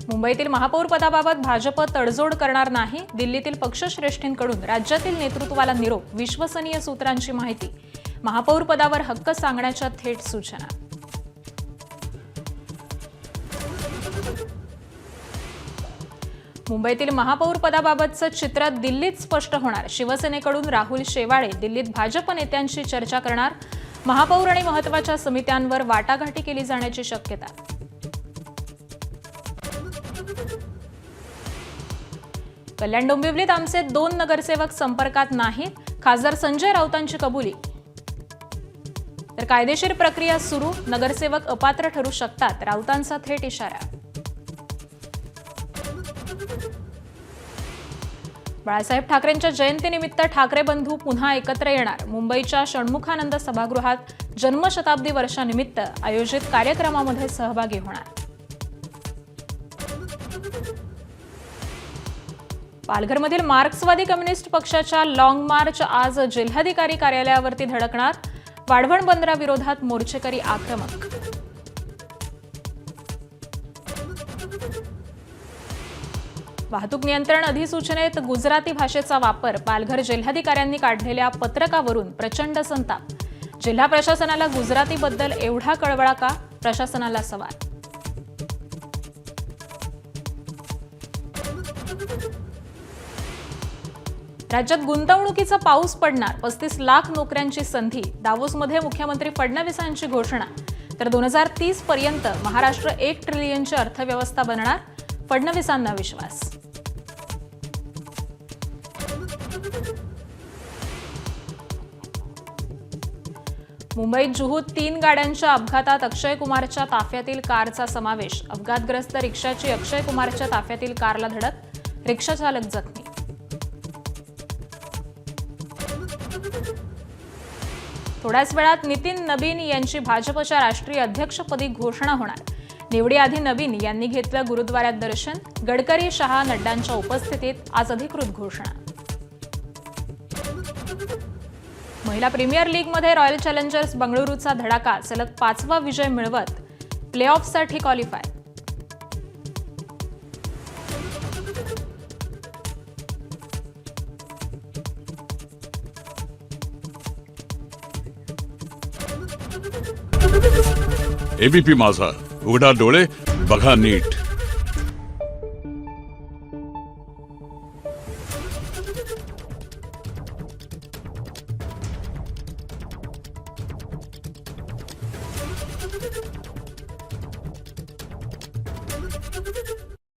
मुंबईतील महापौर पदाबाबत भाजप तडजोड करणार नाही. दिल्लीतील पक्षश्रेष्ठींकडून राज्यातील नेतृत्वाला निरोप. विश्वसनीय सूत्रांची माहिती. महापौर पदावर हक्क सांगण्याच्या थेट सूचना. मुंबईतील महापौर पदाबाबतचं चित्र दिल्लीत स्पष्ट होणार. शिवसेनेकडून राहुल शेवाळे दिल्लीत भाजप नेत्यांशी चर्चा करणार. महापौर आणि महत्त्वाच्या समित्यांवर वाटाघाटी केली जाण्याची शक्यता. कल्याण डोंबिवलीत आमचे 2 नगरसेवक संपर्कात नाहीत. खासदार संजय राऊतांची कबुली. तर कायदेशीर प्रक्रिया सुरू. नगरसेवक अपात्र ठरू शकतात. राऊतांचा थेट इशारा. बाळासाहेब ठाकरेंच्या जयंतीनिमित्त ठाकरे बंधू पुन्हा एकत्र येणार. मुंबईच्या षण्मुखानंद सभागृहात जन्मशताब्दी वर्षानिमित्त आयोजित कार्यक्रमामध्ये सहभागी होणार. पालघरमधील मार्क्सवादी कम्युनिस्ट पक्षाच्या लॉंग मार्च आज जिल्हाधिकारी कार्यालयावरती धडकणार. वाढवण बंदराविरोधात मोर्चेकरी आक्रमक. वाहतूक नियंत्रण अधिसूचनेत गुजराती भाषेचा वापर. पालघर जिल्हाधिकाऱ्यांनी काढलेल्या पत्रकावरून प्रचंड संताप. जिल्हा प्रशासनाला गुजरातीबद्दल एवढा कळवळा का? प्रशासनाला सवाल. राज्यात गुंतवणुकीचा पाऊस पडणार. 35 लाख नोकऱ्यांची संधी. दावोसमध्ये मुख्यमंत्री फडणवीसांची घोषणा. तर 2030 पर्यंत महाराष्ट्र 1 ट्रिलियनची अर्थव्यवस्था बनणार. फडणवीसांना विश्वास. मुंबईत जुहूत 3 गाड्यांच्या अपघातात अक्षय कुमारच्या ताफ्यातील कारचा समावेश. अपघातग्रस्त रिक्षाची अक्षय कुमारच्या ताफ्यातील कारला धडक. रिक्षाचालक जखमी. थोड्याच वेळात नितीन नबीन यांची भाजपच्या राष्ट्रीय अध्यक्षपदी घोषणा होणार. निवडीआधी नबीन यांनी घेतलं गुरुद्वाऱ्यात दर्शन. गडकरी, शहा, नड्डांच्या उपस्थितीत आज अधिकृत घोषणा. महिला प्रीमियर लीगमध्ये रॉयल चॅलेंजर्स बंगळुरूचा धडाका. सलग 5वा विजय मिळवत प्लेऑफसाठी क्वालिफाय. एबीपी माझा, उघडा डोळे बघा नीट.